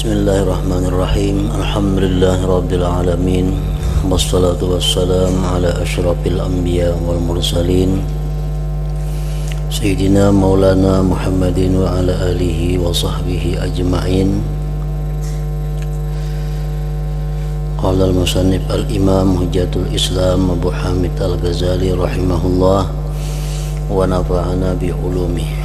Bismillahirrahmanirrahim. Alhamdulillahirabbil alamin. Wassalatu wassalamu ala asyrafil anbiya wal mursalin Sayyidina Maulana Muhammadin wa ala alihi wa sahbihi ajma'in. Qala al-musannif al-imam Hujjatul Islam Abu Hamid Al-Ghazali rahimahullah wa nafa'ana bi ulumihi.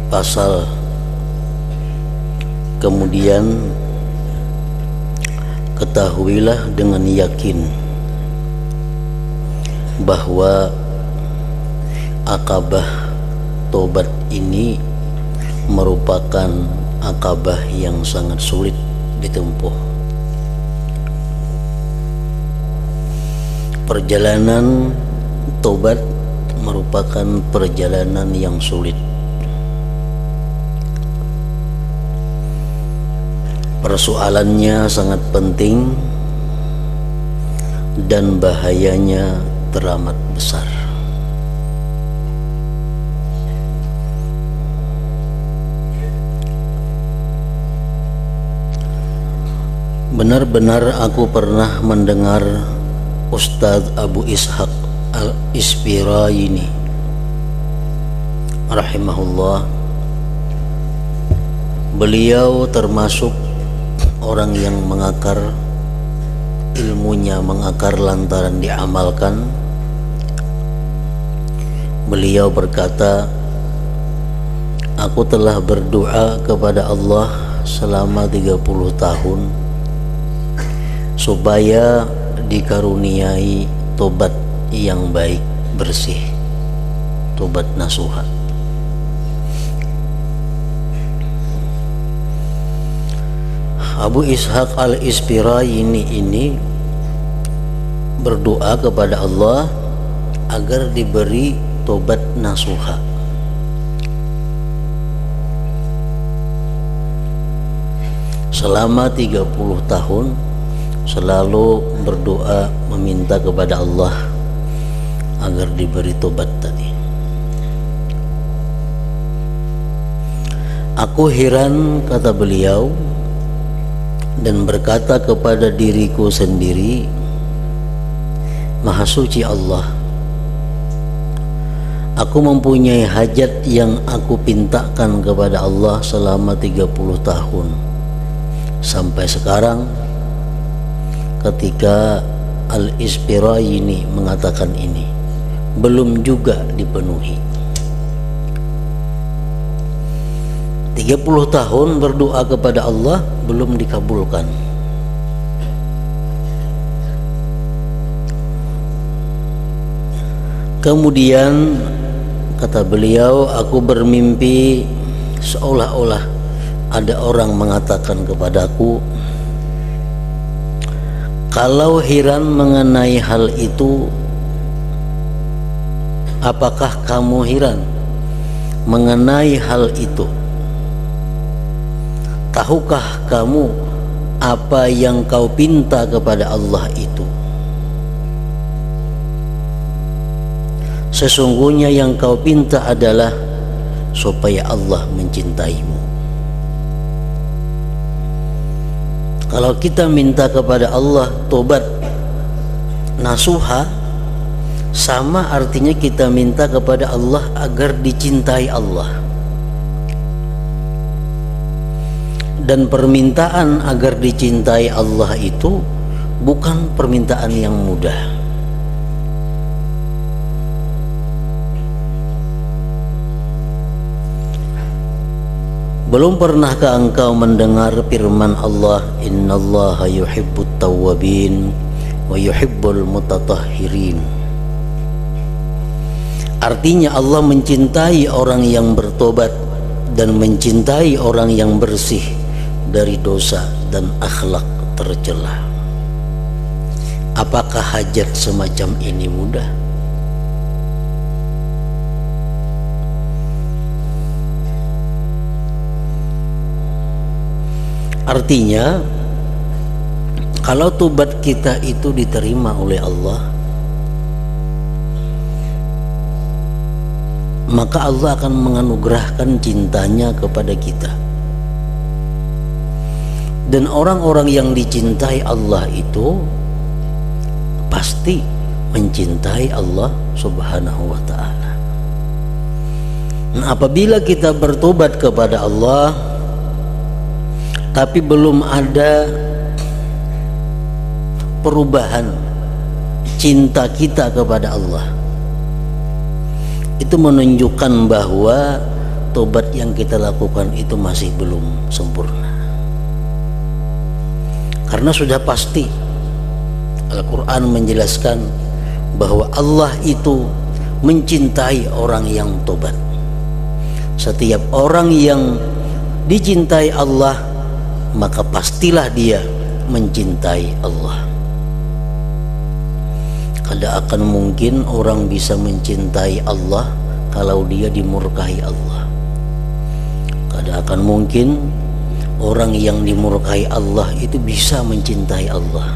Pasal kemudian ketahuilah dengan yakin bahwa akabah tobat ini merupakan akabah yang sangat sulit ditempuh. Perjalanan tobat merupakan perjalanan yang sulit. Persoalannya sangat penting dan bahayanya teramat besar. Benar-benar aku pernah mendengar Ustadz Abu Ishaq Al-Isfirayini rahimahullah. Beliau termasuk orang yang mengakar, ilmunya mengakar lantaran diamalkan. Beliau berkata, aku telah berdoa kepada Allah selama 30 tahun supaya dikaruniai tobat yang baik, bersih, tobat nasuha. Abu Ishaq Al-Isfirayini ini berdoa kepada Allah agar diberi tobat nasuha. Selama 30 tahun selalu berdoa meminta kepada Allah agar diberi tobat tadi. Aku heran, kata beliau, dan berkata kepada diriku sendiri, Maha Suci Allah, aku mempunyai hajat yang aku pintakan kepada Allah selama 30 tahun. Sampai sekarang ketika Al-Isfirayini mengatakan ini, belum juga dipenuhi. 30 tahun berdoa kepada Allah belum dikabulkan. Kemudian kata beliau, aku bermimpi seolah-olah ada orang mengatakan kepadaku, kalau heran mengenai hal itu, apakah kamu heran mengenai hal itu? Tahukah kamu apa yang kau pinta kepada Allah itu? Sesungguhnya yang kau pinta adalah supaya Allah mencintaimu. Kalau kita minta kepada Allah tobat nasuha, sama artinya kita minta kepada Allah agar dicintai Allah. Dan permintaan agar dicintai Allah itu bukan permintaan yang mudah. Belum pernahkah engkau mendengar firman Allah, innallaha yuhibbut tawwabin wa yuhibbul mutatahhirin. Artinya Allah mencintai orang yang bertobat dan mencintai orang yang bersih dari dosa dan akhlak tercela. Apakah hajat semacam ini mudah? Artinya, kalau tobat kita itu diterima oleh Allah, maka Allah akan menganugerahkan cintanya kepada kita. Dan orang-orang yang dicintai Allah itu pasti mencintai Allah Subhanahu wa ta'ala. Nah, apabila kita bertobat kepada Allah tapi belum ada perubahan cinta kita kepada Allah, itu menunjukkan bahwa tobat yang kita lakukan itu masih belum sempurna. Karena sudah pasti Al-Quran menjelaskan bahwa Allah itu mencintai orang yang tobat. Setiap orang yang dicintai Allah, maka pastilah dia mencintai Allah. Kada akan mungkin orang bisa mencintai Allah kalau dia dimurkai Allah. Kada akan mungkin orang yang dimurkai Allah itu bisa mencintai Allah.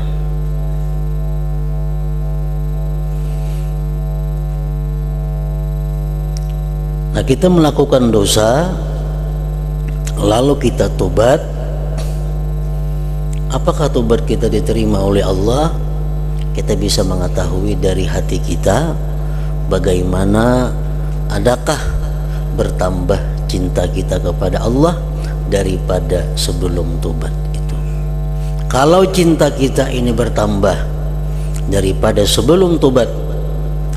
Nah, kita melakukan dosa lalu kita tobat. Apakah tobat kita diterima oleh Allah? Kita bisa mengetahui dari hati kita bagaimana, adakah bertambah cinta kita kepada Allah daripada sebelum tobat itu. Kalau cinta kita ini bertambah daripada sebelum tobat,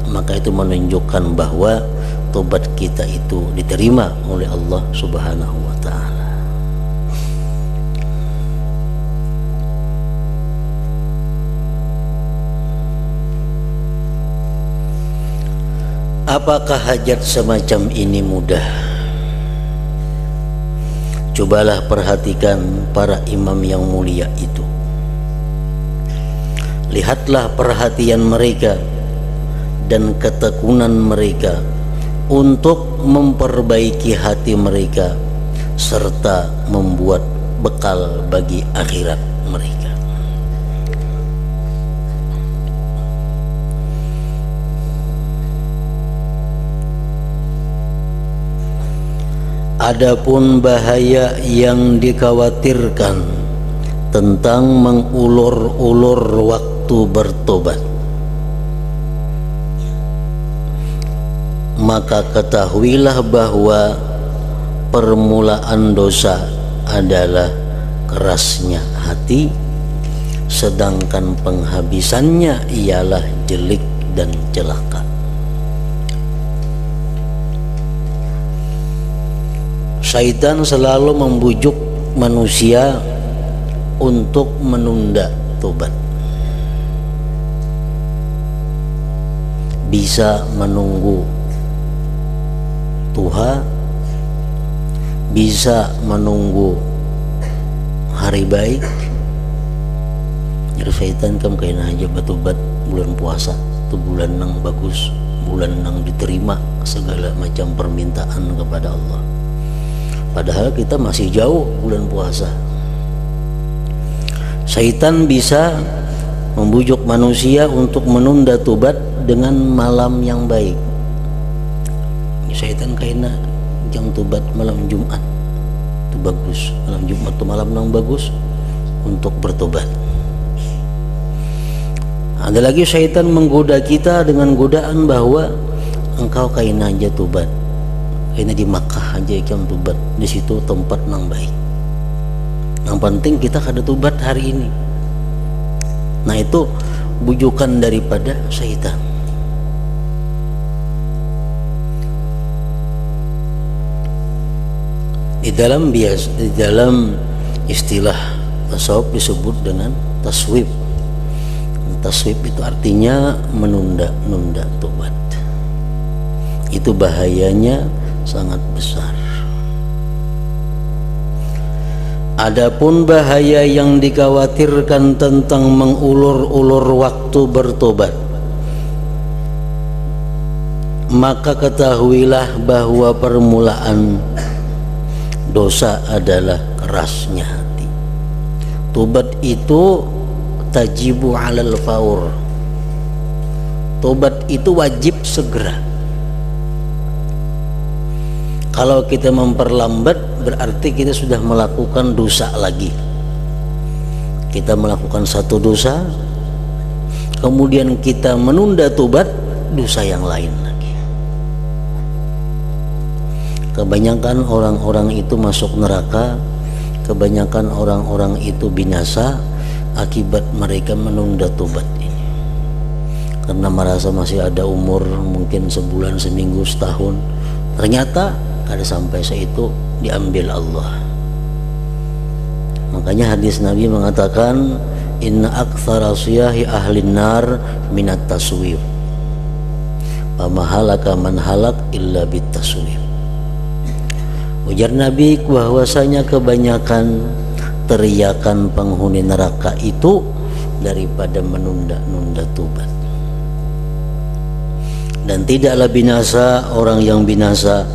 maka itu menunjukkan bahwa tobat kita itu diterima oleh Allah Subhanahu wa ta'ala. Apakah hajat semacam ini mudah? Cobalah perhatikan para imam yang mulia itu. Lihatlah perhatian mereka dan ketekunan mereka untuk memperbaiki hati mereka serta membuat bekal bagi akhirat mereka. Adapun bahaya yang dikhawatirkan tentang mengulur-ulur waktu bertobat, maka ketahuilah bahwa permulaan dosa adalah kerasnya hati, sedangkan penghabisannya ialah jelik dan celaka. Syaitan selalu membujuk manusia untuk menunda tobat. Bisa menunggu Tuhan, bisa menunggu hari baik. Jadi syaitan kamu kayaknya aja batobat bulan puasa, itu bulan nang bagus, bulan nang diterima segala macam permintaan kepada Allah. Padahal kita masih jauh bulan puasa. Syaitan bisa membujuk manusia untuk menunda tobat dengan malam yang baik. Syaitan kayaknya jangan tobat malam Jumat, itu bagus. Malam Jumat itu malam yang bagus untuk bertobat. Ada lagi syaitan menggoda kita dengan godaan bahwa engkau kayaknya aja tobat, kayaknya di Makkah aja ikan tobat, di situ tempat nang baik. Yang penting kita kada tobat hari ini. Nah, itu bujukan daripada syaitan. Di dalam istilah tasawuf disebut dengan taswib. Taswib itu artinya menunda-nunda tobat. Itu bahayanya sangat besar. Adapun bahaya yang dikhawatirkan tentang mengulur-ulur waktu bertobat, maka ketahuilah bahwa permulaan dosa adalah kerasnya hati. Tobat itu tajibu alal faur. Tobat itu wajib segera. Kalau kita memperlambat berarti kita sudah melakukan dosa lagi. Kita melakukan satu dosa, kemudian kita menunda tobat, dosa yang lain lagi. Kebanyakan orang-orang itu masuk neraka, kebanyakan orang-orang itu binasa akibat mereka menunda tobat ini. Karena merasa masih ada umur, mungkin sebulan, seminggu, setahun, ternyata kada sampai seitu diambil Allah. Makanya hadis Nabi mengatakan, inna aktsara siyahi ahlin nar minat taswif, pamahalaka man halak illa bit taswif. Ujar Nabi bahwasanya kebanyakan teriakan penghuni neraka itu daripada menunda-nunda tobat. Dan tidaklah binasa orang yang binasa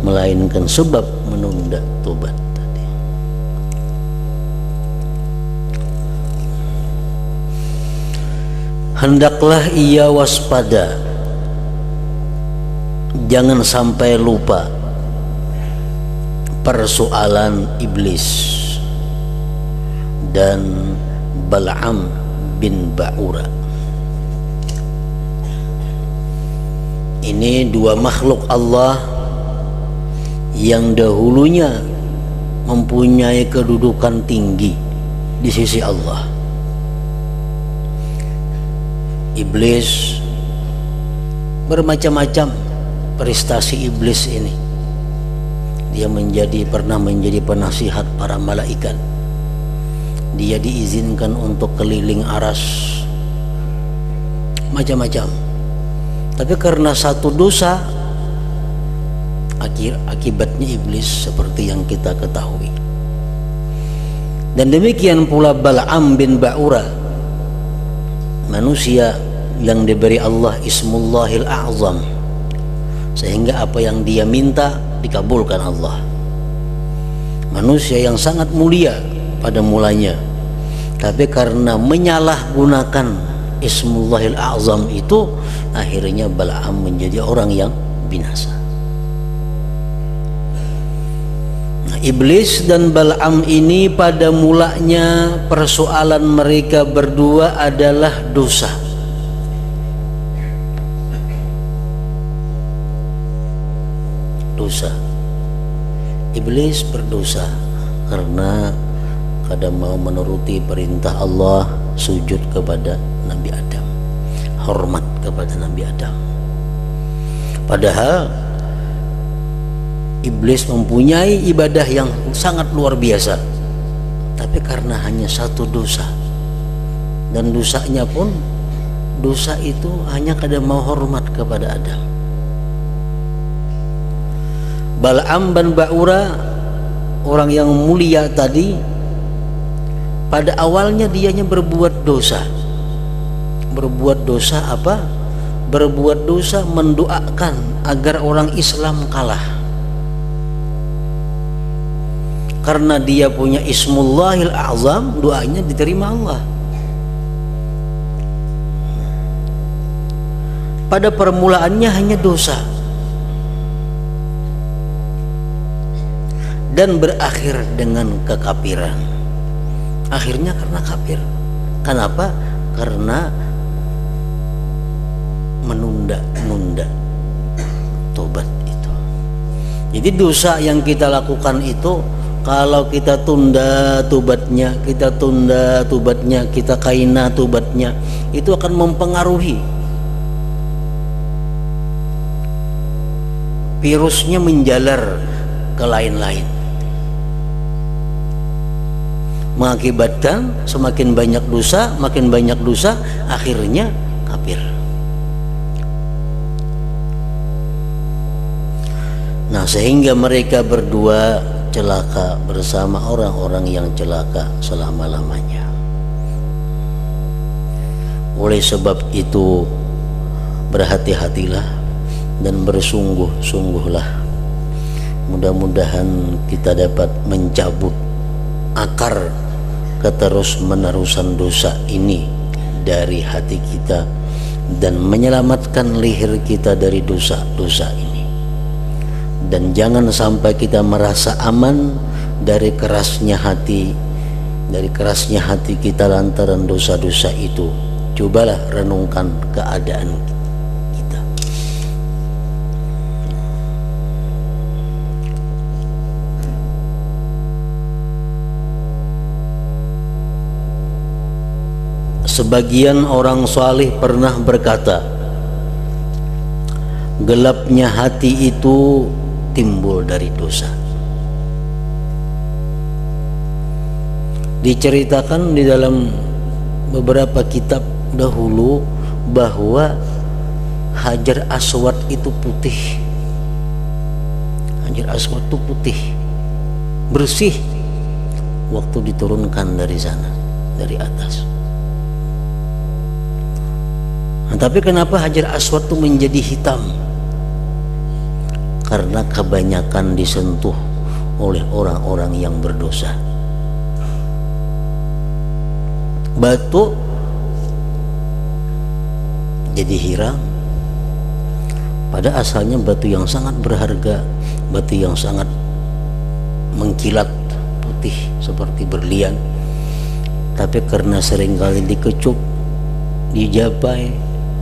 melainkan sebab menunda tobat tadi. Hendaklah ia waspada, jangan sampai lupa persoalan iblis dan Bal'am bin Ba'ura. Ini dua makhluk Allah yang dahulunya mempunyai kedudukan tinggi di sisi Allah. Iblis, bermacam-macam prestasi iblis ini. Dia pernah menjadi penasihat para malaikat. Dia diizinkan untuk keliling aras, macam-macam. Tapi karena satu dosa, akibatnya iblis seperti yang kita ketahui. Dan demikian pula Bal'am bin Ba'ura, manusia yang diberi Allah Ismullahil A'zam, sehingga apa yang dia minta dikabulkan Allah. Manusia yang sangat mulia pada mulanya, tapi karena menyalahgunakan Ismullahil A'zam itu, akhirnya Bal'am menjadi orang yang binasa. Nah, iblis dan Bal'am ini pada mulanya persoalan mereka berdua adalah dosa. Dosa. Iblis berdosa karena kadang mau menuruti perintah Allah, sujud kepada Nabi Adam, hormat kepada Nabi Adam. Padahal iblis mempunyai ibadah yang sangat luar biasa, tapi karena hanya satu dosa, dan dosanya pun dosa itu hanya kadang mau hormat kepada Adam. Bal'am bin Ba'ura, orang yang mulia tadi, pada awalnya dianya berbuat dosa. Berbuat dosa apa? Berbuat dosa mendoakan agar orang Islam kalah. Karena dia punya Ismullahil A'zam, doanya diterima Allah. Pada permulaannya hanya dosa, dan berakhir dengan kekafiran. Akhirnya karena kafir. Kenapa? Karena menunda-nunda tobat itu. Jadi dosa yang kita lakukan itu, kalau kita tunda tobatnya, kita kaina tobatnya, itu akan mempengaruhi. Virusnya menjalar ke lain-lain, mengakibatkan semakin banyak dosa, akhirnya kafir. Nah, sehingga mereka berdua celaka bersama orang-orang yang celaka selama-lamanya. Oleh sebab itu, berhati-hatilah dan bersungguh-sungguhlah. Mudah-mudahan kita dapat mencabut akar keterus-menerusan dosa ini dari hati kita dan menyelamatkan leher kita dari dosa-dosa ini. Dan jangan sampai kita merasa aman dari kerasnya hati, kita lantaran dosa-dosa itu. Cobalah renungkan keadaan kita. Sebagian orang saleh pernah berkata, gelapnya hati itu timbul dari dosa. Diceritakan di dalam beberapa kitab dahulu bahwa Hajar Aswad itu putih. Hajar Aswad itu putih, bersih waktu diturunkan dari sana, dari atas. Nah, tapi kenapa Hajar Aswad itu menjadi hitam? Karena kebanyakan disentuh oleh orang-orang yang berdosa. Batu jadi hirang, pada asalnya batu yang sangat berharga, batu yang sangat mengkilat putih seperti berlian, tapi karena seringkali dikecup, dijabai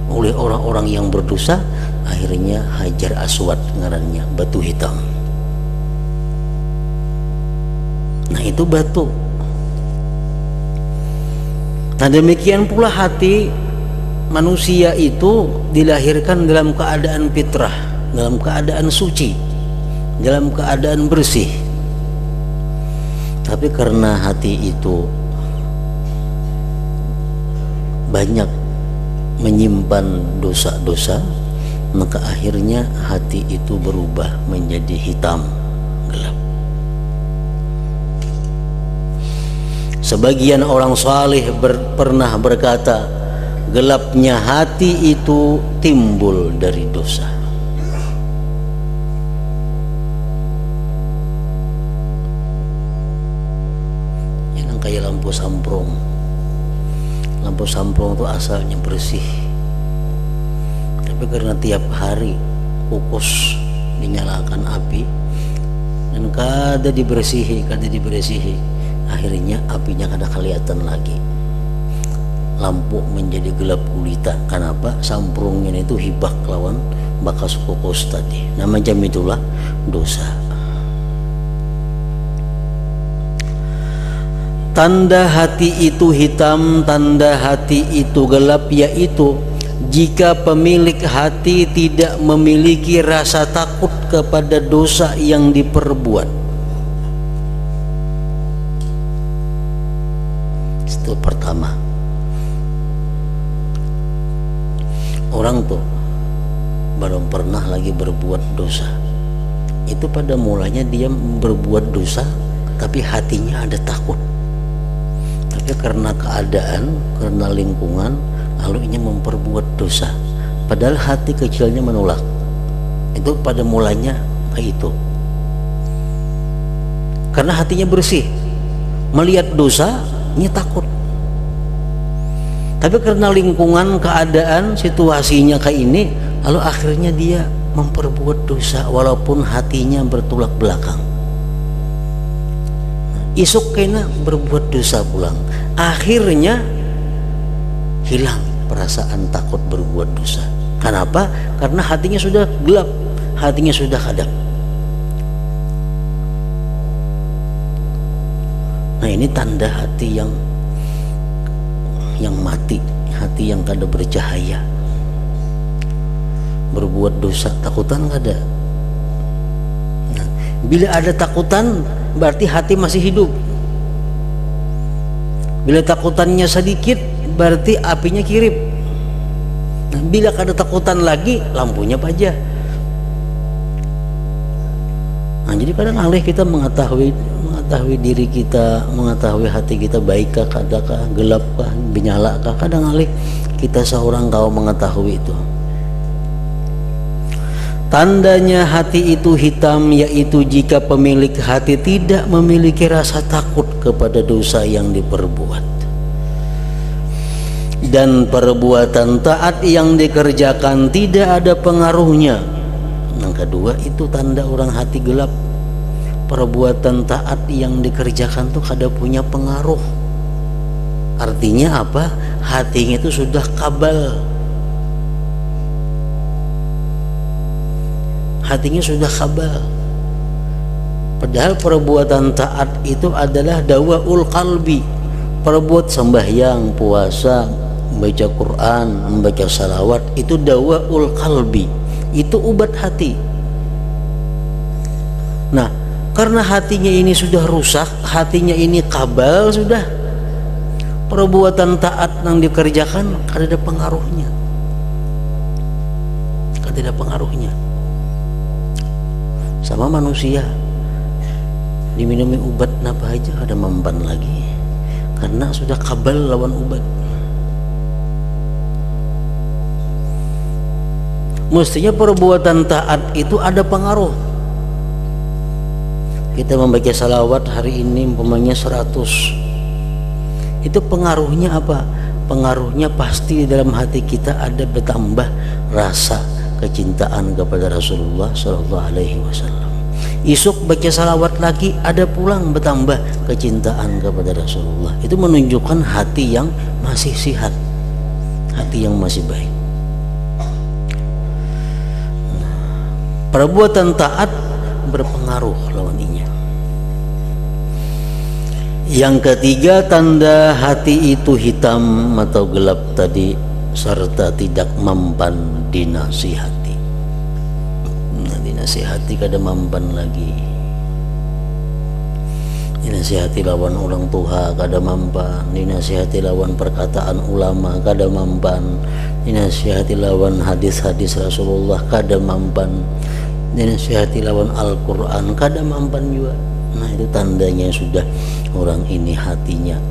oleh orang-orang yang berdosa, akhirnya Hajar Aswad ngarannya, batu hitam. Nah, itu batu. Nah, demikian pula hati manusia itu dilahirkan dalam keadaan fitrah, dalam keadaan suci, dalam keadaan bersih. Tapi karena hati itu banyak menyimpan dosa-dosa, maka akhirnya hati itu berubah menjadi hitam, gelap. Sebagian orang saleh pernah berkata, gelapnya hati itu timbul dari dosa. Yang kayak lampu samprong. Lampu samprong itu asalnya bersih, tapi karena tiap hari kukus dinyalakan api dan kada dibersihi, akhirnya apinya kada kelihatan lagi. Lampu menjadi gelap gulita. Kenapa? Samprungnya itu hibak lawan bakas kukus tadi. Nah, macam itulah dosa. Tanda hati itu hitam, tanda hati itu gelap, yaitu jika pemilik hati tidak memiliki rasa takut kepada dosa yang diperbuat. Itu pertama. Orang tuh belum pernah lagi berbuat dosa. Itu pada mulanya dia berbuat dosa, tapi hatinya ada takut. Tapi karena keadaan, karena lingkungan, lalu ini memperbuat dosa. Padahal hati kecilnya menolak. Itu pada mulanya kayak itu. Karena hatinya bersih, melihat dosa, ini takut. Tapi karena lingkungan, keadaan, situasinya kayak ini, lalu akhirnya dia memperbuat dosa walaupun hatinya bertolak belakang. Isuk kena berbuat dosa pulang, akhirnya hilang perasaan takut berbuat dosa. Kenapa? Karena hatinya sudah gelap, hatinya sudah kadap. Nah, ini tanda hati yang mati, hati yang kada bercahaya. Berbuat dosa, takutan kada. Nah, bila ada takutan, berarti hati masih hidup. Bila takutannya sedikit, berarti apinya kirip. Nah, bila kada takutan lagi, lampunya pajah. Nah, jadi kadang alih kita mengetahui diri kita, mengetahui hati kita baikkah, kadakah, gelapkah, menyalakah. Kadang alih kita seorang kau mengetahui itu. Tandanya hati itu hitam, yaitu jika pemilik hati tidak memiliki rasa takut kepada dosa yang diperbuat, dan perbuatan taat yang dikerjakan tidak ada pengaruhnya Yang kedua itu tanda orang hati gelap. Perbuatan taat yang dikerjakan tuh kada punya pengaruh. Artinya apa? Hatinya itu sudah kabal. Hatinya sudah kabal. Padahal perbuatan taat itu adalah dawaul qalbi. Perbuat sembahyang, puasa, membaca Quran, membaca salawat, itu dawaul qalbi. Itu obat hati. Nah, karena hatinya ini sudah rusak, hatinya ini kabal sudah, perbuatan taat yang dikerjakan kada ada pengaruhnya. Kada ada pengaruhnya. Sama manusia diminumi obat napa aja kada mempan lagi, karena sudah kabal lawan obat. Mestinya perbuatan taat itu ada pengaruh. Kita membaca salawat hari ini umpamanya 100, itu pengaruhnya apa? Pengaruhnya pasti di dalam hati kita ada bertambah rasa kecintaan kepada Rasulullah Sallallahu Alaihi Wasallam. Isuk baca salawat lagi, ada pulang bertambah kecintaan kepada Rasulullah. Itu menunjukkan hati yang masih sihat, hati yang masih baik. Perbuatan taat berpengaruh lawannya. Yang ketiga, tanda hati itu hitam atau gelap tadi, serta tidak mempan dinasihati. Nah, dinasihati kada mempan lagi. Dinasihati lawan orang tua kada mempan, dinasihati lawan perkataan ulama kada mempan, dinasihati lawan hadis-hadis Rasulullah kada mempan, dinasihati lawan Al-Quran kada mempan juga. Nah, itu tandanya sudah orang ini hatinya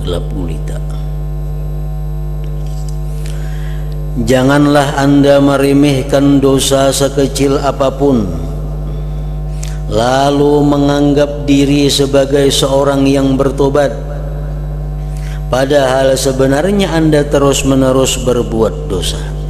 gelap gulita. Janganlah Anda meremehkan dosa sekecil apapun, lalu menganggap diri sebagai seorang yang bertobat, padahal sebenarnya Anda terus-menerus berbuat dosa.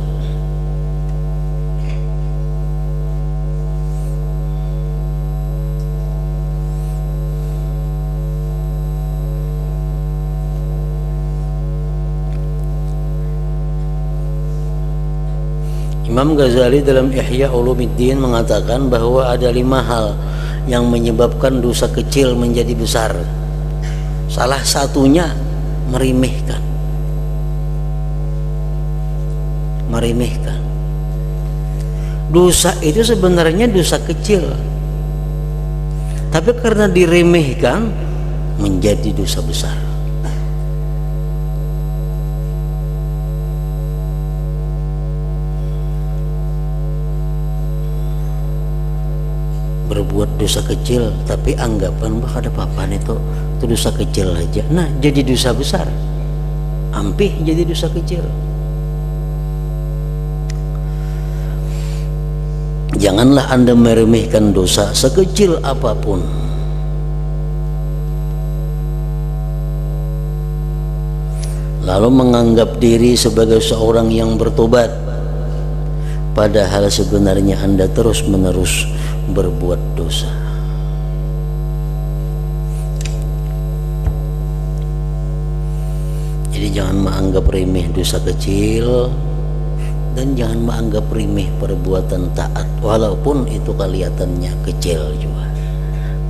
Imam Ghazali dalam Ihya Ulumuddin mengatakan bahwa ada 5 hal yang menyebabkan dosa kecil menjadi besar. Salah satunya meremehkan. Meremehkan. Dosa itu sebenarnya dosa kecil, tapi karena diremehkan menjadi dosa besar. Berbuat dosa kecil tapi anggapan bah ada apa-apaan itu dosa kecil aja, nah jadi dosa besar, ampih jadi dosa kecil. Janganlah Anda meremehkan dosa sekecil apapun, lalu menganggap diri sebagai seorang yang bertobat, padahal sebenarnya Anda terus-menerus berbuat dosa. Jadi jangan menganggap remeh dosa kecil, dan jangan menganggap remeh perbuatan taat walaupun itu kelihatannya kecil juga.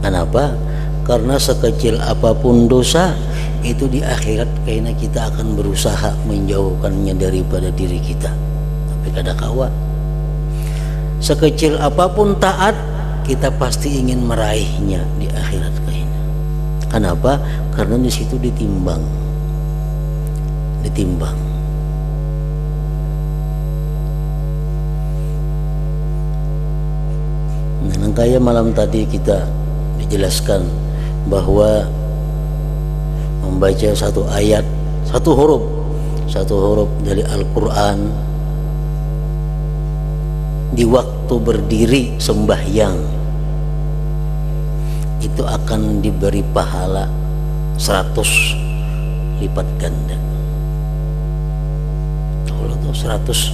Kenapa? Karena sekecil apapun dosa itu di akhirat kayaknya kita akan berusaha menjauhkannya daripada diri kita, tapi kada kawa. Sekecil apapun taat, kita pasti ingin meraihnya di akhirat kayaknya. Kenapa? Karena di situ ditimbang. Nah, kayak malam tadi kita dijelaskan bahwa membaca satu ayat, satu huruf dari Al-Quran di waktu berdiri sembahyang itu akan diberi pahala 100 lipat ganda. Allah tuh 100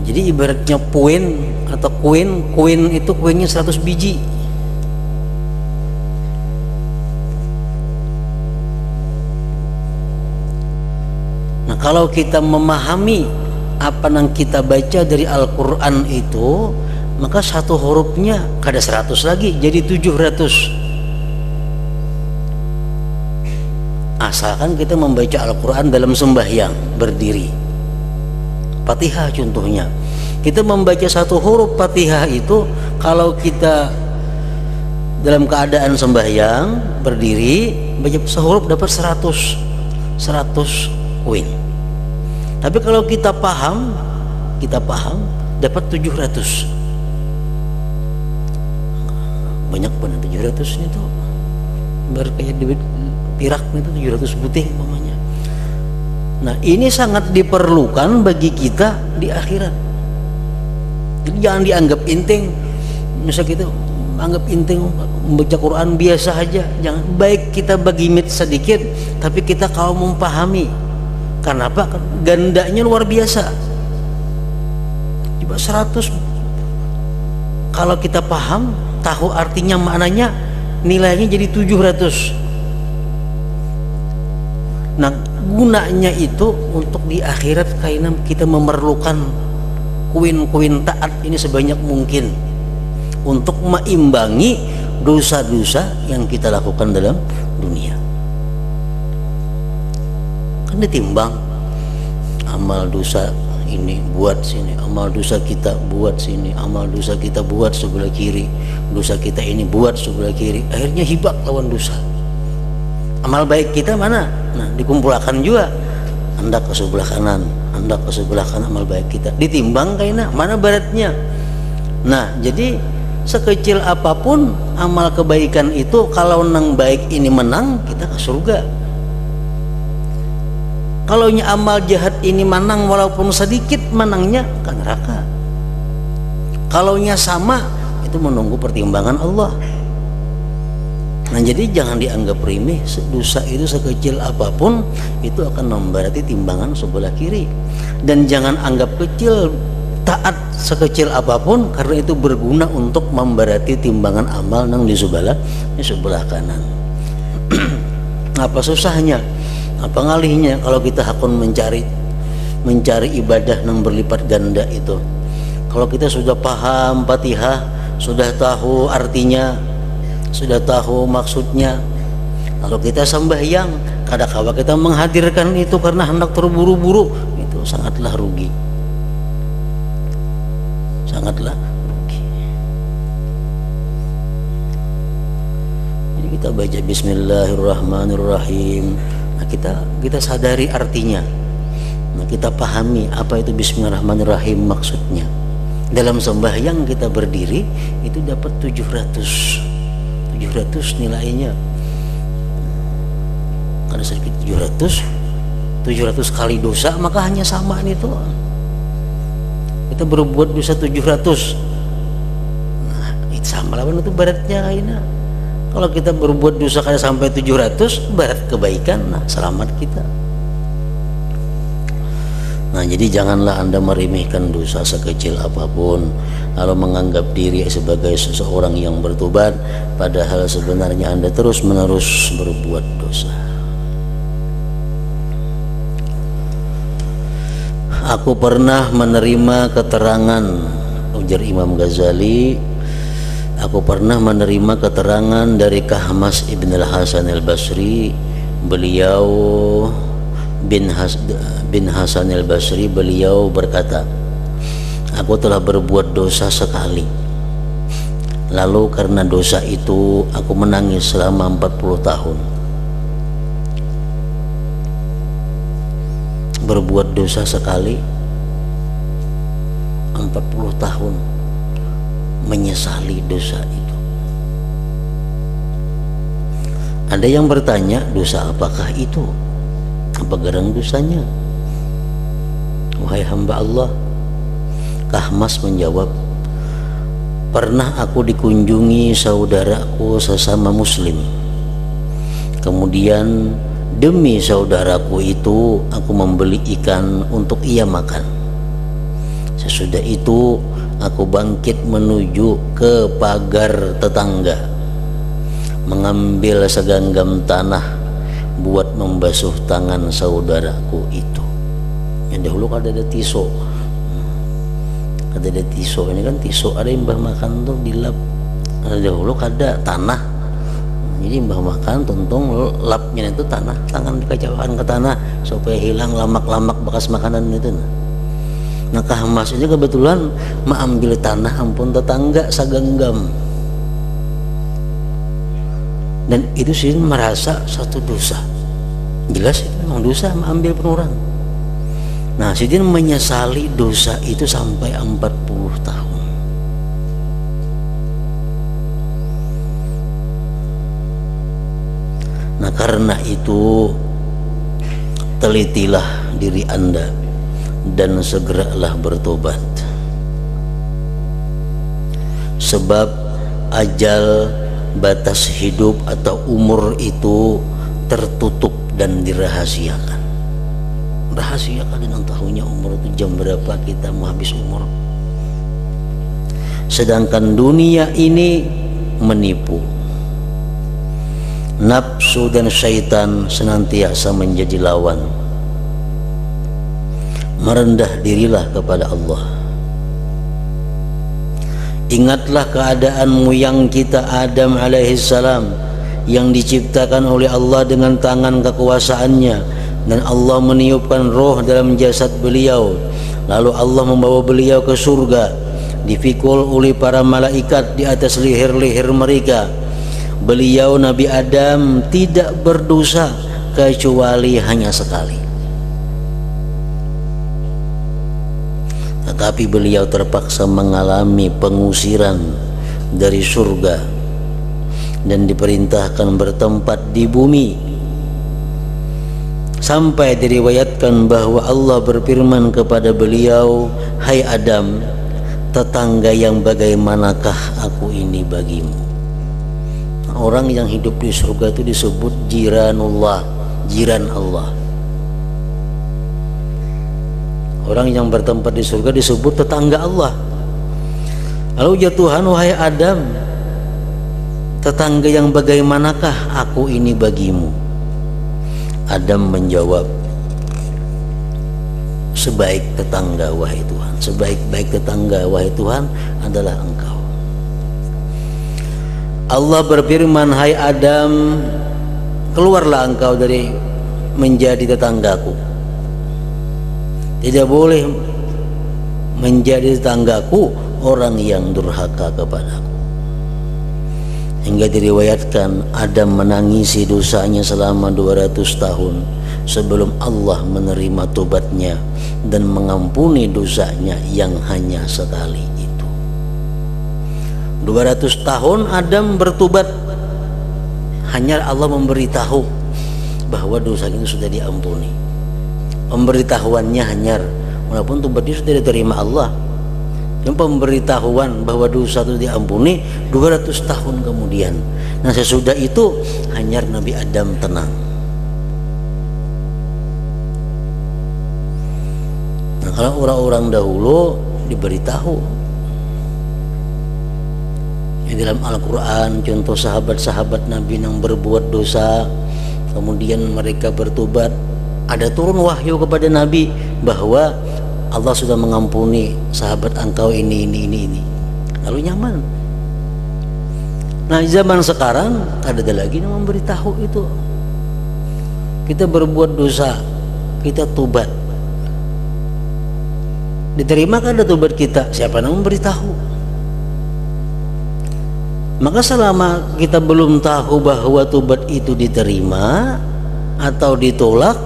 Jadi ibaratnya poin atau koin itu koinnya 100 biji. Nah, kalau kita memahami apa yang kita baca dari Al-Quran itu, maka satu hurufnya kada 100 lagi, jadi 700. Asalkan kita membaca Al-Quran dalam sembahyang berdiri. Fatihah contohnya, kita membaca satu huruf Fatihah itu, kalau kita dalam keadaan sembahyang berdiri baca sehuruf dapat 100 koin. Tapi kalau kita paham dapat 700. Banyak benar 700 itu, kayak duit pirak itu 700 buting namanya. Nah, ini sangat diperlukan bagi kita di akhirat. Jadi jangan dianggap enteng. Misal kita anggap enteng membaca Quran biasa aja. Jangan, baik kita bagi sedikit, tapi kita kalau memahami. Kenapa? Gandanya luar biasa. Coba 100, kalau kita paham, tahu artinya, maknanya, nilainya jadi 700. Nah, gunanya itu untuk di akhirat, karena kita memerlukan koin-koin taat ini sebanyak mungkin untuk meimbangi dosa-dosa yang kita lakukan dalam dunia. Kan ditimbang, amal dosa ini buat sini, amal dosa kita buat sini, amal dosa kita buat sebelah kiri, dosa kita ini buat sebelah kiri, akhirnya hibak lawan dosa. Amal baik kita mana? Nah, dikumpulkan juga, hendak ke sebelah kanan, hendak ke sebelah kanan amal baik kita, ditimbang kayaknya mana beratnya. Nah, jadi sekecil apapun amal kebaikan itu, kalau nang baik ini menang, kita ke surga. Kalau amal jahat ini menang, walaupun sedikit, menangnya ke neraka. Kalau sama, itu menunggu pertimbangan Allah. Nah, jadi jangan dianggap remeh. Dosa itu sekecil apapun itu akan memberati timbangan sebelah kiri. Dan jangan anggap kecil taat sekecil apapun, karena itu berguna untuk memberati timbangan amal yang di sebelah kanan. Apa susahnya? Apa ngalihnya kalau kita hakun mencari ibadah yang berlipat ganda itu? Kalau kita sudah paham Fatihah, sudah tahu artinya, sudah tahu maksudnya, kalau kita sembahyang kadang-kala kita menghadirkan itu karena hendak terburu-buru, itu sangatlah rugi, sangatlah rugi. Jadi kita baca Bismillahirrahmanirrahim. Nah, kita sadari artinya. Nah, kita pahami apa itu Bismillahirrahmanirrahim maksudnya. Dalam sembahyang kita berdiri itu dapat 700 nilainya. Kalau sedikit 700 kali dosa, maka hanya sama itu. Kita berbuat dosa 700. Nah, itu sama lawan itu beratnya kayaknya. Kalau kita berbuat dosa kayak sampai 700, berat kebaikan, nah selamat kita. Nah, jadi janganlah Anda meremehkan dosa sekecil apapun, lalu menganggap diri sebagai seseorang yang bertobat, padahal sebenarnya Anda terus-menerus berbuat dosa. Aku pernah menerima keterangan, ujar Imam Ghazali, aku pernah menerima keterangan dari Kahmas Ibn al-Hasan al-Basri. Beliau bin Hasan al-Basri, beliau berkata, aku telah berbuat dosa sekali, lalu karena dosa itu aku menangis selama 40 tahun. Berbuat dosa sekali, 40 tahun menyesali dosa itu. Ada yang bertanya, dosa apakah itu? Apa gerang dosanya? Wahai hamba Allah, Kahmas menjawab, pernah aku dikunjungi saudaraku sesama muslim. Kemudian demi saudaraku itu aku membeli ikan untuk ia makan. Sesudah itu aku bangkit menuju ke pagar tetangga, mengambil segenggam tanah buat membasuh tangan saudaraku itu. Yang dahulu kan ada tiso, ada tiso. Ini kan tiso ada yang mbah makan tuh dilap. Dahulu ada tanah, jadi mbah makan tuntung lapnya itu tanah, tangan dikacaukan ke tanah supaya hilang lamak-lamak bekas makanan itu. Nah Kah Mas ini kebetulan mengambil tanah ampun tetangga sagenggam, dan itu sih merasa satu dosa, jelas itu memang dosa mengambil penurang. Nah Sidin menyesali dosa itu sampai 40 tahun. Nah karena itu telitilah diri Anda dan segeralah bertobat, sebab ajal, batas hidup atau umur itu tertutup dan dirahasiakan. Rahasia kalian tahunya umur itu jam berapa kita mau habis umur. Sedangkan dunia ini menipu. Nafsu dan syaitan senantiasa menjadi lawan. Merendah dirilah kepada Allah. Ingatlah keadaan moyang kita Adam alaihissalam yang diciptakan oleh Allah dengan tangan kekuasaannya, dan Allah meniupkan roh dalam jasad beliau. Lalu Allah membawa beliau ke surga, dipikul oleh para malaikat di atas leher-leher mereka. Beliau Nabi Adam tidak berdosa kecuali hanya sekali. Tetapi beliau terpaksa mengalami pengusiran dari surga dan diperintahkan bertempat di bumi, sampai diriwayatkan bahwa Allah berfirman kepada beliau, "Hai Adam, tetangga yang bagaimanakah aku ini bagimu?" Orang yang hidup di surga itu disebut jiranullah, jiran Allah. Orang yang bertempat di surga disebut tetangga Allah. Lalu ya Tuhan, wahai Adam, tetangga yang bagaimanakah aku ini bagimu? Adam menjawab, sebaik tetangga wahai Tuhan, sebaik-baik tetangga wahai Tuhan adalah Engkau. Allah berfirman, hai Adam, keluarlah engkau dari menjadi tetanggaku. Tidak boleh menjadi tetanggaku orang yang durhaka kepadaku. Hingga diriwayatkan Adam menangisi dosanya selama 200 tahun sebelum Allah menerima tobatnya dan mengampuni dosanya yang hanya sekali itu. 200 tahun Adam bertobat, hanya Allah memberitahu bahwa dosanya sudah diampuni. Pemberitahuannya hanya, walaupun tobatnya sudah diterima Allah, yang pemberitahuan bahwa dosa itu diampuni 200 tahun kemudian. Nah sesudah itu hanya Nabi Adam tenang. Nah kalau orang-orang dahulu diberitahu yang dalam Al-Quran, contoh sahabat-sahabat Nabi yang berbuat dosa kemudian mereka bertobat, ada turun wahyu kepada Nabi bahwa Allah sudah mengampuni sahabat engkau ini. Lalu nyaman. Nah zaman sekarang ada lagi yang memberitahu itu. Kita berbuat dosa, kita tobat, diterima kan ada tobat kita, siapa yang memberitahu? Maka selama kita belum tahu bahwa tobat itu diterima atau ditolak,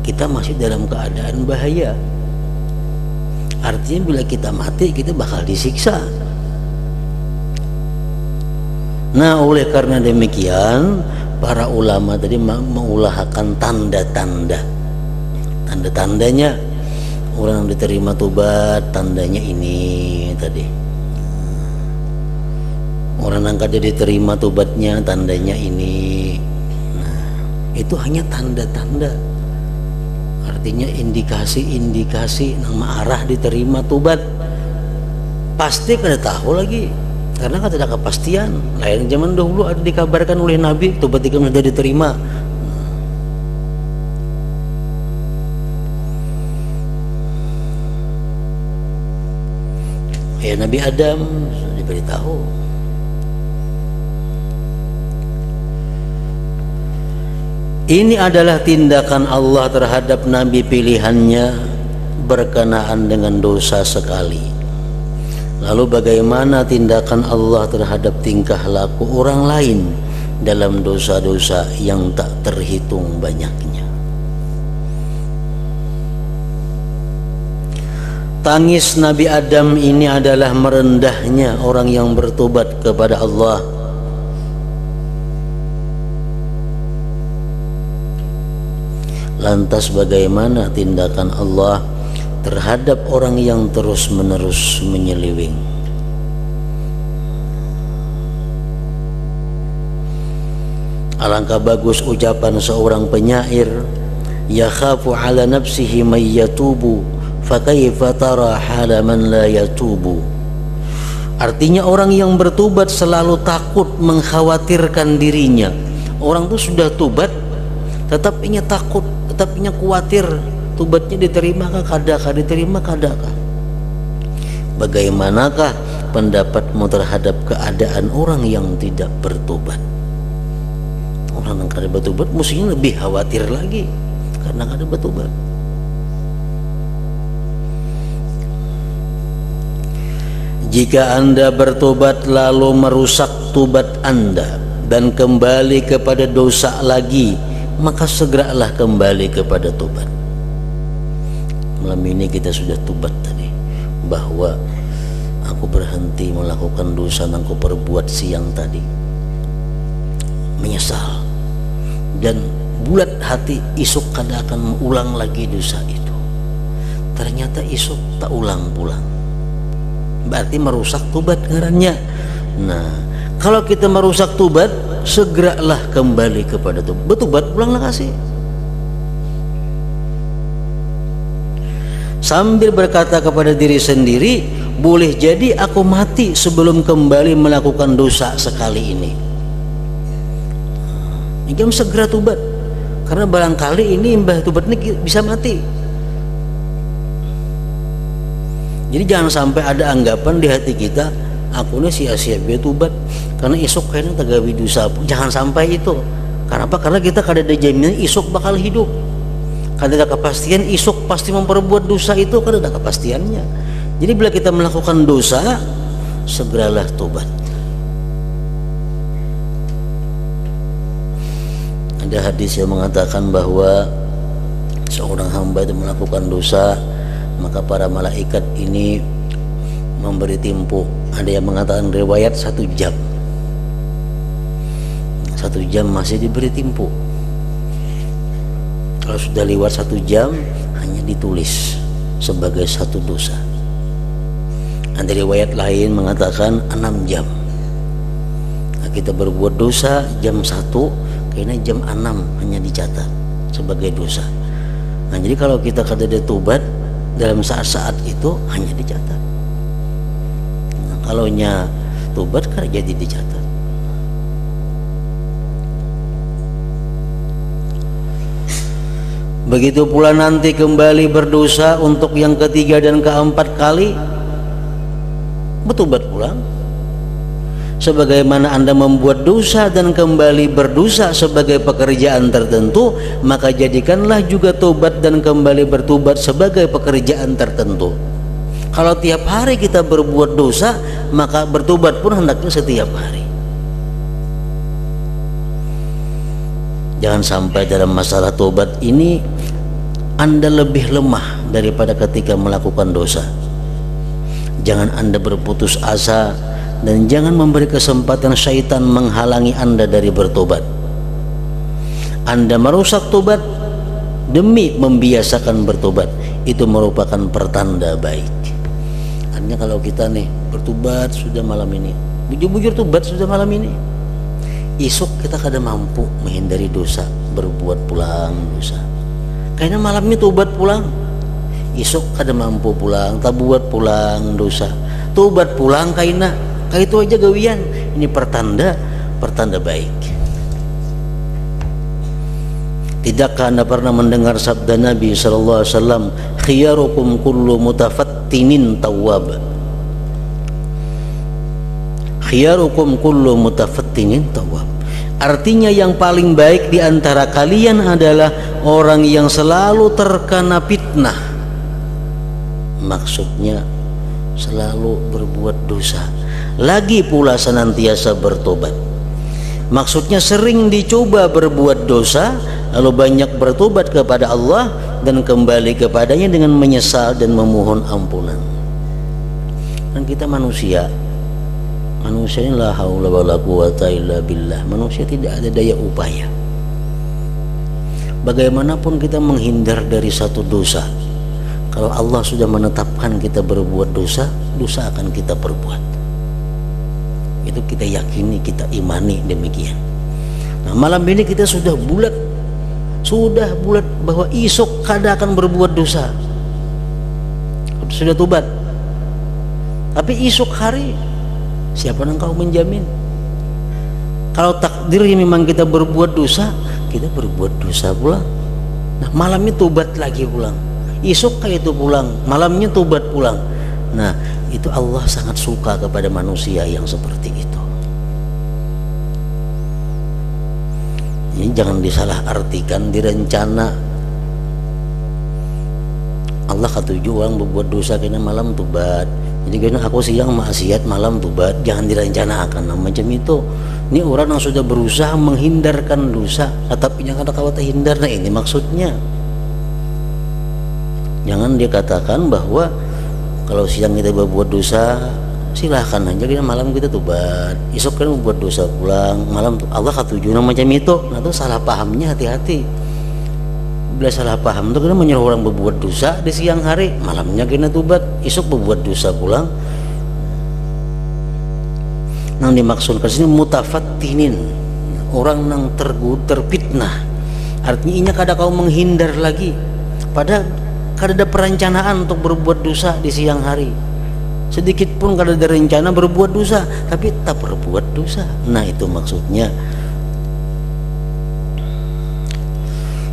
kita masih dalam keadaan bahaya. Artinya bila kita mati kita bakal disiksa. Nah oleh karena demikian para ulama tadi mengulahkan tanda-tanda. Tanda-tandanya orang yang diterima tobat, tandanya ini tadi. Orang yang kada diterima tobatnya, tandanya ini. Nah itu hanya tanda-tanda. Artinya indikasi nama arah diterima tobat pasti kada tahu lagi, karena kan tidak kepastian. Lain zaman dahulu ada dikabarkan oleh Nabi tobat itu sudah diterima. Ya Nabi Adam sudah diberitahu. Ini adalah tindakan Allah terhadap Nabi pilihannya berkenaan dengan dosa sekali. Lalu bagaimana tindakan Allah terhadap tingkah laku orang lain dalam dosa-dosa yang tak terhitung banyaknya. Tangis Nabi Adam ini adalah merendahnya orang yang bertobat kepada Allah. Lantas bagaimana tindakan Allah terhadap orang yang terus-menerus menyeleweng? Alangkah bagus ucapan seorang penyair, yakhafu ala nafsihi may yatubu fakaifa tara hala man la yatubu. Artinya orang yang bertobat selalu takut mengkhawatirkan dirinya. Orang itu sudah tobat tetap inya takut, tetap inya khawatir tobatnya diterimakah kadakah, diterima kadakah. Bagaimanakah pendapatmu terhadap keadaan orang yang tidak bertobat? Orang yang kada bertobat mestinya lebih khawatir lagi karena kada bertobat. Jika Anda bertobat lalu merusak tobat Anda dan kembali kepada dosa lagi, maka segeralah kembali kepada tobat. Malam ini kita sudah tobat tadi, bahwa aku berhenti melakukan dosa yang aku perbuat siang tadi, menyesal dan bulat hati isuk kada akan mengulang lagi dosa itu. Ternyata isuk tak ulang-ulang, berarti merusak tobat ngarannya. Nah, kalau kita merusak tobat, segeralah kembali kepada tobat. Bertobat pulanglah kasih. Sambil berkata kepada diri sendiri, boleh jadi aku mati sebelum kembali melakukan dosa sekali ini. Jam segera tobat, karena barangkali ini mbah tobat ini bisa mati. Jadi jangan sampai ada anggapan di hati kita, aku ini sia-sia biar tobat karena isok kayaknya tagawi dosa. Jangan sampai itu. Karena apa? Karena kita kada ada jaminan isok bakal hidup. Kada ada kepastian isok pasti memperbuat dosa itu, kada ada kepastiannya. Jadi bila kita melakukan dosa, segeralah tobat. Ada hadis yang mengatakan bahwa seorang hamba itu melakukan dosa, maka para malaikat ini memberi tempo. Ada yang mengatakan riwayat 1 jam. 1 jam masih diberi tempo. Kalau sudah lewat 1 jam, hanya ditulis sebagai satu dosa. Ada riwayat lain mengatakan 6 jam. Nah, kita berbuat dosa jam 1, kayaknya jam 6 hanya dicatat sebagai dosa. Nah, jadi kalau kita kada ada tobat dalam saat-saat itu hanya dicatat. Nah, kalau nya tobat kan jadi dicatat. Begitu pula nanti kembali berdosa untuk yang ketiga dan keempat kali, bertobat pulang. Sebagaimana Anda membuat dosa dan kembali berdosa sebagai pekerjaan tertentu, maka jadikanlah juga tobat dan kembali bertobat sebagai pekerjaan tertentu. Kalau tiap hari kita berbuat dosa, maka bertobat pun hendaknya setiap hari. Jangan sampai dalam masalah tobat ini Anda lebih lemah daripada ketika melakukan dosa. Jangan Anda berputus asa dan jangan memberi kesempatan syaitan menghalangi Anda dari bertobat. Anda merusak tobat demi membiasakan bertobat, itu merupakan pertanda baik. Artinya kalau kita nih bertobat sudah malam ini, bujur-bujur tobat sudah malam ini, esok kita kada mampu menghindari dosa, berbuat pulang dosa. Karena malamnya tobat pulang, isuk kada mampu pulang, tabuat pulang dosa, tobat pulang kaina, kayak itu aja gawian. Ini pertanda baik. Tidakkah Anda pernah mendengar sabda Nabi sallallahu alaihi wasallam, khiyarukum kullu mutafattinin tawwab. Khiyarukum kullu mutafattinin tawwab. Artinya yang paling baik di antara kalian adalah orang yang selalu terkena fitnah. Maksudnya selalu berbuat dosa, lagi pula senantiasa bertobat. Maksudnya sering dicoba berbuat dosa, lalu banyak bertobat kepada Allah dan kembali kepadanya dengan menyesal dan memohon ampunan. Dan kita manusia ini la haula wala quwata illa billah. Manusia tidak ada daya upaya. Bagaimanapun kita menghindar dari satu dosa, kalau Allah sudah menetapkan kita berbuat dosa, dosa akan kita perbuat. Itu kita yakini, kita imani demikian. Nah, malam ini kita sudah bulat bahwa esok kada akan berbuat dosa. Sudah tobat. Tapi esok hari siapa yang kau menjamin? Kalau takdirnya memang kita berbuat dosa, kita berbuat dosa pulang. Nah, malamnya tobat lagi pulang. Esok kayak itu pulang, malamnya tobat pulang. Nah, itu Allah sangat suka kepada manusia yang seperti itu. Ini jangan disalah artikan, direncana. Allah katuju orang berbuat dosa karena malam tobat. Jadi karena aku siang maksiat, malam tobat, jangan direncanakan. Nah, macam itu. Ini orang yang sudah berusaha menghindarkan dosa, tapi jangan ada kawat hindar. Nah, ini maksudnya. Jangan dia katakan bahwa kalau siang kita berbuat dosa, silahkan aja, kita malam kita tobat, esok kan membuat dosa pulang, malam Allah katuju macam itu. Nah, itu salah pahamnya, hati-hati. Bila salah paham itu kita menyuruh orang berbuat dosa di siang hari, malamnya kena tobat, esok berbuat dosa pulang. Yang dimaksudkan sini mutafattinin, orang yang terfitnah. Artinya ini kada kau menghindar lagi, pada kada ada perencanaan untuk berbuat dosa di siang hari. Sedikit pun kada ada rencana berbuat dosa, tapi tak berbuat dosa. Nah, itu maksudnya.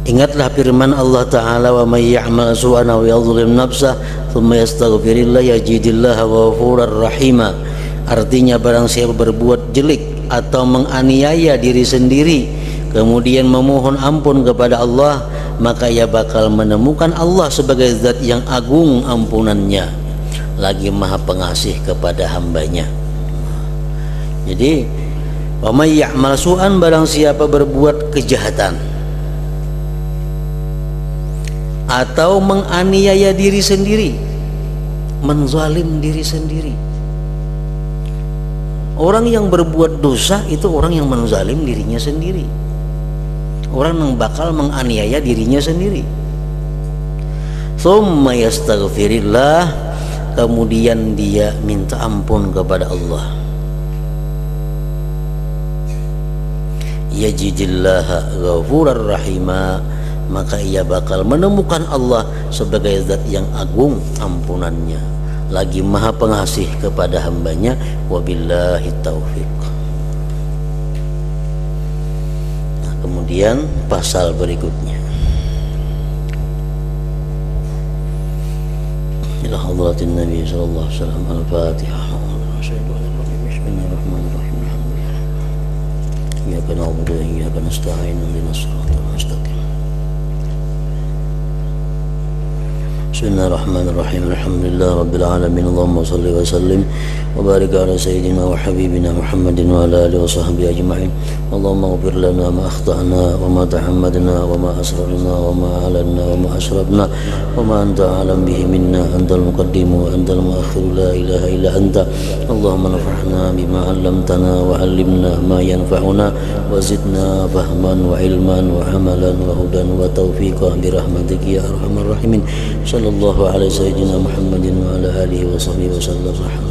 Ingatlah firman Allah Ta'ala, wa may ya'mal su'an aw yadhlim nafsah thumma yastaghfirillah yajidillaha ghafurar rahima. Artinya barang siapa berbuat jelek atau menganiaya diri sendiri kemudian memohon ampun kepada Allah, maka ia bakal menemukan Allah sebagai zat yang agung ampunannya, lagi maha pengasih kepada hambanya. Jadi wa may ya'mal su'an, barang siapa berbuat kejahatan atau menganiaya diri sendiri, menzalim diri sendiri. Orang yang berbuat dosa itu orang yang menzalim dirinya sendiri, orang yang bakal menganiaya dirinya sendiri. Tsumma yastaghfirillah, kemudian dia minta ampun kepada Allah, yajidillaha ghafurar rahima, maka ia bakal menemukan Allah sebagai zat yang agung ampunannya, lagi maha pengasih kepada hambanya. Wabillahi taufiq. Nah, kemudian pasal berikutnya, ila hadratin Nabi sallallahu alaihi wasallam. Al-Fatihah. Bismillahirrahmanirrahim. Iyyaka na'budu wa iyyaka nasta'in. Ihdinas siratal mustaqim. Bismillahirrahmanirrahim. Alhamdulillah rabbil alamin. Allahumma shalli wa sallim wa barik ala sayyidina wa habibina Muhammadin wa ala alihi wa sahbihi ajma'in. Allahumma ighfir lana ma akhta'na wa ma tahammadna wa ma asrarna wa ma a'lanna wa ma asrafna wa ma anta a'lam bihi minna. Antal muqaddim wa antal muakhir, la ilaha illa anta. Allahumma nafa'na bima 'allamtana wa 'allimna ma yanfa'una wa zidna fahman wa ilman wa amalan wa hudan wa taufiqan bi rahmatika ya arhamar rahimin. Sallallahu alaihi sayyidina Muhammadin wa ala alihi wa sahbihi wa sallam.